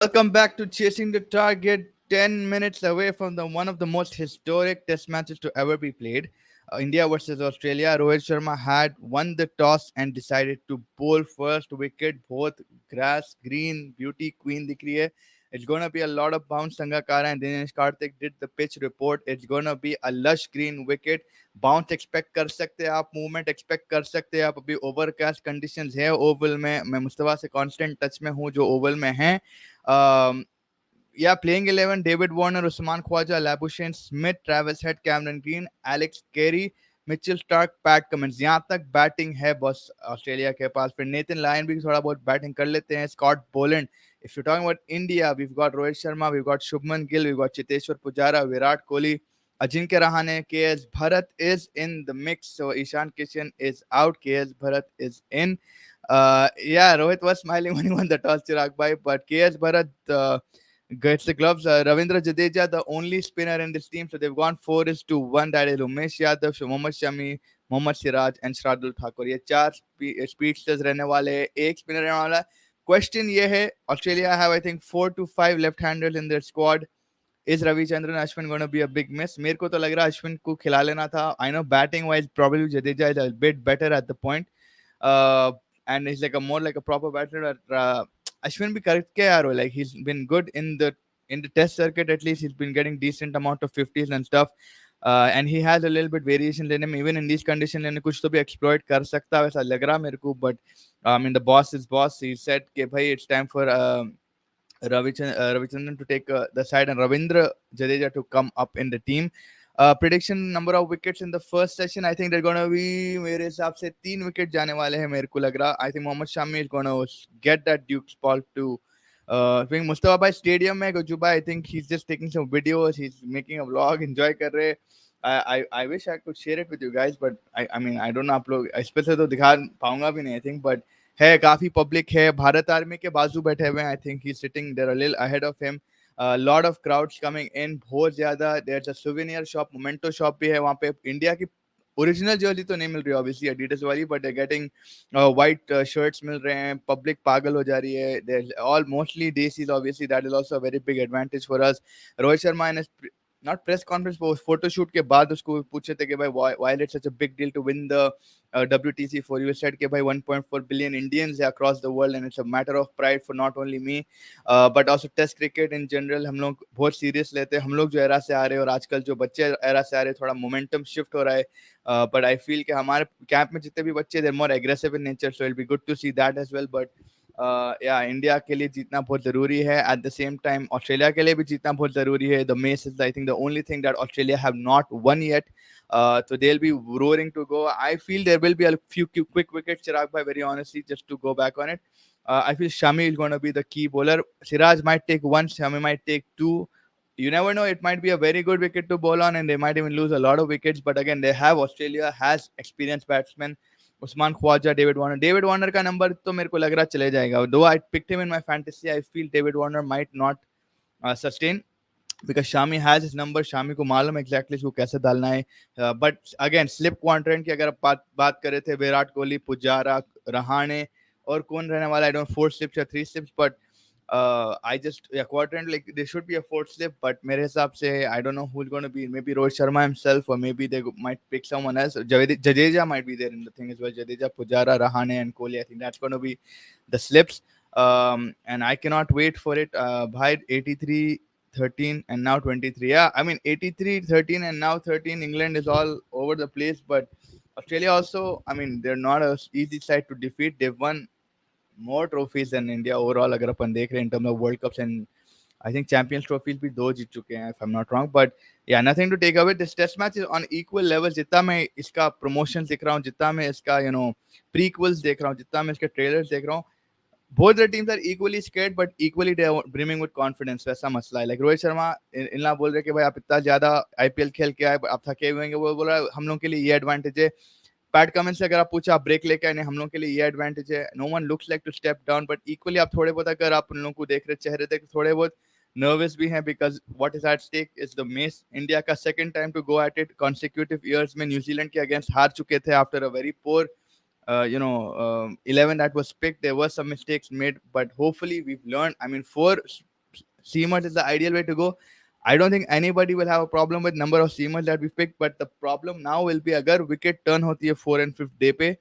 Welcome back to Chasing the Target. 10 minutes away from the one of the most historic test matches to ever be played. India versus Australia. Rohit Sharma had won the toss and decided to bowl first wicket. Both grass, green, beauty, queen dikh rahi hai. It's gonna be a lot of bounce. Sangakkara and Dinesh Karthik did the pitch report. It's gonna be a lush green wicket. Bounce expect कर सकते हैं आप, movement expect कर सकते हैं आप. अभी overcast conditions है ओवल में. मैं मुस्तफा से कांस्टेंट टच में हूँ जो ओवल में हैं. Yeah, playing 11, David Warner, Usman Khwaja, Labuschagne Smith, Travis Head, Cameron Green, Alex Carey, Mitchell Starc, PAT Cummins. यहाँ तक बैटिंग है बॉस ऑस्ट्रेलिया के पास. फिर नेथन लायन भी थोड़ा बहुत बैटिंग कर लेते हैं. Scott Boland. If you talking about India, we've got Rohit Sharma, we've got Shubman Gill, we've got Cheteshwar Pujara, Virat Kohli, Ajinkya Rahane, K S. Bharat is in the mix. So Ishan Kishan is out, K S. Bharat is in. Yeah, Rohit was smiling when he won the toss, Chirag bhai, but K.S. Bharat gets the gloves. Ravindra Jadeja, the only spinner in this team, so they've gone 4-1. That is Umesh Yadav, Mohammad Shami, Mohammad Siraj and Shardul Thakur. ये चार स्पीडस्टर्स रहने वाले हैं, एक spinner रहने वाला है. Question ये है, Australia have I think 4 to 5 left handers in their squad. Is Ravichandran Ashwin going to be a big miss? मेरे को तो लग रहा है अश्विन को खिला लेना था. I know batting wise probably Jadeja is a bit better at the point, and he's like a more like a proper batter. Ashwin भी करके यार हो, like he's been good in the test circuit. At least he's been getting decent amount of 50s and stuff, and he has a little bit variation in him. Even in these conditions लेने कुछ तो भी exploit कर सकता है वैसा लग रहा मेरे को. But I mean the boss is boss. He said कि भाई it's time for Ravichandran to take the side and Ravindra Jadeja to come up in the team. Prediction number of wickets in the first session, I think they're going to be, मेरे हिसाब से 3 wicket जाने वाले हैं मेरे को लग रहा. I think Mohammad Shami is going to get that Duke spot to Mustafa Bhai stadium में. Goju Bhai, I think he's just taking some videos, he's making a vlog, enjoy कर रहे. I wish I could share it with you guys, but I mean I don't know आप लोग इस पे से तो दिखा पाऊंगा भी नहीं I think, but है काफी पब्लिक है. भारत आर्मी के बाजू बैठे हुए हैं. I think he sitting there a little ahead of him. Lot of crowds coming in, बहुत ज्यादा. There a souvenir shop, memento shop भी है वहाँ पे. इंडिया की ओरिजिनल जर्सी तो नहीं मिल रही ऑब्वियसली एडिडास वाली, but they getting white shirts मिल रहे हैं. पब्लिक पागल हो जा रही है. They're all mostly desis obviously. That is also a very big advantage for us. Rohit Sharma in not press conference, वो फोटो शूट के बाद उसको पूछे थे कि भाई why it's such a big deal to win the WTC for you. Said कि भाई 1.4 billion Indians है across the world and it's a matter of pride for not only me but also test cricket in general. हम लोग बहुत serious लेते हैं. हम लोग जो एरा से आ रहे हैं और आजकल जो बच्चे एरा से आ रहे हैं थोड़ा मोमेंटम शिफ्ट हो रहा है. बट आई फील कि हमारे कैंप में जितने भी बच्चे there more aggressive in nature, so it be good to see that as well. But yeah India के लिए जीतना बहुत जरूरी है. At the same time Australia के लिए भी जीतना बहुत जरूरी है. The mace is I think the only thing that Australia have not won yet. So they'll be roaring to go. I feel there will be a few quick wickets, Chirag bhai, very honestly, just to go back on it. I feel Shami is going to be the key bowler. Siraj might take one, Shami might take two. You never know. It might be a very good wicket to bowl on, and they might even lose a lot of wickets. But again, Australia has experienced batsmen. Usman Khwaja, David Warner. David Warner का number तो मेरे को लग रहा चले जाएगा. Though I picked him in my fantasy, I feel David Warner might not sustain. Because Shami has his number. Shami को मालूम exactly उसको कैसे डालना है. But again, slip quadrant की अगर आप बात कर रहे थे, विराट कोहली, पुजारा, रहाणे और कौन रहने वाला, I don't know 4 slips या 3 slips, but I just quadrant like there should be a 4th slip, but मेरे हिसाब से I don't know who's going to be. Maybe Rohit Sharma himself, or maybe they might pick someone else. Jadeja might be there in the thing as well. Jadeja, Pujara, Rahane and Kohli. I think that's going to be the slips. And I cannot wait for it. Bhai, 83 13 and now 23. Yeah, I mean 83 13 and now 13. England is all over the place, but Australia also, I mean, they're not a easy side to defeat. They've won more trophies than India overall अगर अपन देख रहे हैं in terms of World Cups, and I think Champions trophies भी 2 जीत चुके हैं if I'm not wrong. But yeah, nothing to take away. This test match is on equal level. जितना मैं इसका promotions देख रहा हूँ, जितना मैं इसका prequels देख रहा हूँ, जितना मैं इसके trailers देख रहा हूँ, both the teams are equally scared but equally they are brimming with confidence. वैसा मसला है. Like रोहित शर्मा इनला बोल रहे कि भाई आप इतना ज्यादा IPL खेल के आए, आप थके हुए हैं. वो बोल रहा है हम लोग के लिए ये एडवांटेज है. पैट कमिंस से अगर आप पूछा आप ब्रेक लेके आए, नहीं हम लोग के लिए ये एडवांटेज है. No one looks like to step down, but equally आप थोड़े बहुत अगर आप उन लोगों को देख रहे चेहरे देख थोड़े बहुत नर्वस भी हैं, because what is at stake is the mace. India का second time to go at it. Consecutive years में न्यूजीलैंड के अगेंस्ट हार चुके थे after a very poor 11 that was picked. There were some mistakes made, but hopefully we've learned. I mean, 4 seamers is the ideal way to go. I don't think anybody will have a problem with number of seamers that we picked, but the problem now will be अगर wicket turn होती है 4 and 5th day पे,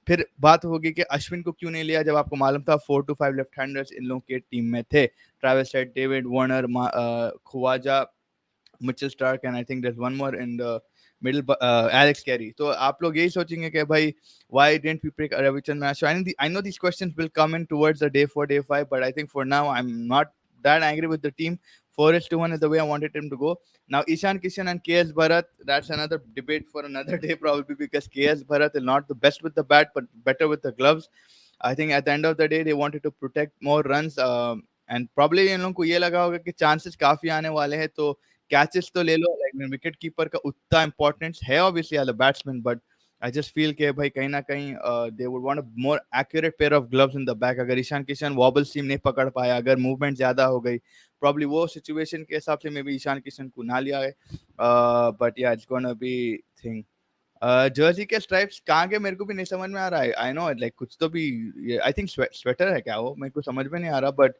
फिर बात होगी कि अश्विन को क्यों नहीं लिया जब आपको मालूम था 4 to 5 लेफ्ट हैंडर्स इन लोगों के टीम में थे. Travis Head, David Warner, Khawaja, Mitchell Starc and I think there is one more in the middle, Alex Carey. तो आप लोग यही सोचेंगे कि भाई why didn't we pick Ravichandran Ashwin. I know these questions will come in towards the day 4 day 5, but I think for now I'm not that angry with the team. 4-1 is the way I wanted him to go. Now Ishan Kishan and KS Bharat, that's another debate for another day probably, because KS Bharat is not the best with the bat but better with the gloves. I think at the end of the day they wanted to protect more runs, and probably इन लोगों को ये लगा होगा कि chances काफी आने वाले हैं तो कैचेस तो ले लो. लाइक विकेट कीपर का उतना इंपॉर्टेंस है obviously as a batsman, but I just feel कि भाई कहीं ना कहीं they would want a more accurate pair of gloves in the back. अगर ईशान किशन वॉबल सीम नहीं पकड़ पाया, अगर मूवमेंट ज्यादा हो गई, प्रॉब्ली वो सिचुएशन के हिसाब से मे बी ईशान किशन को ना लिया है. बट या it's gonna be thing. Jersey के स्ट्राइप्स कहाँ के मेरे को भी नहीं समझ में आ रहा है. आई नो लाइक कुछ तो भी, आई थिंक स्वेटर है क्या वो, मेरे को समझ में नहीं आ रहा. बट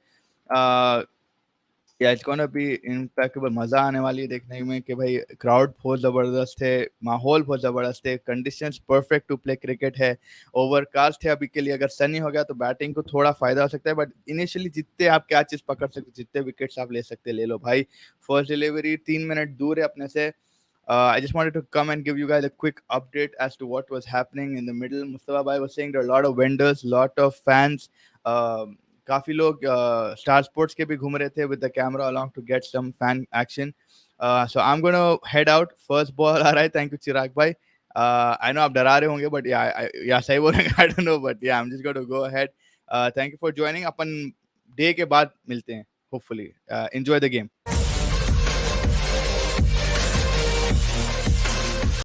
या इट्स गोना बी इम्पेक्टेबल. मजा आने वाली है देखने में कि भाई क्राउड बहुत जबरदस्त है, माहौल बहुत जबरदस्त है, conditions perfect to play cricket है, ओवरकास्ट है अभी के लिए. अगर सनी हो गया तो बैटिंग को थोड़ा फायदा हो सकता है, बट इनिशियली जितने आप कैचेस पकड़ सकते, जितने विकेट्स आप ले सकते ले लो भाई. फर्स्ट डिलीवरी 3 मिनट दूर है अपने से. I just wanted to come and give you guys a quick update as to what was happening in the middle. Mustafa Bhai was saying there are a lot of vendors, lot of fans. काफी लोग star sports के भी घूम रहे थे with the camera along to get some fan action. So I'm going to head out. First ball आ रहा है. Thank you चिराग भाई. I know आप डरा रहे होंगे, but yeah सही बोल रहे हैं. I don't know, but yeah I'm just going to go ahead. Thank you for joining. Upon day के बाद मिलते हैं hopefully. Enjoy the game.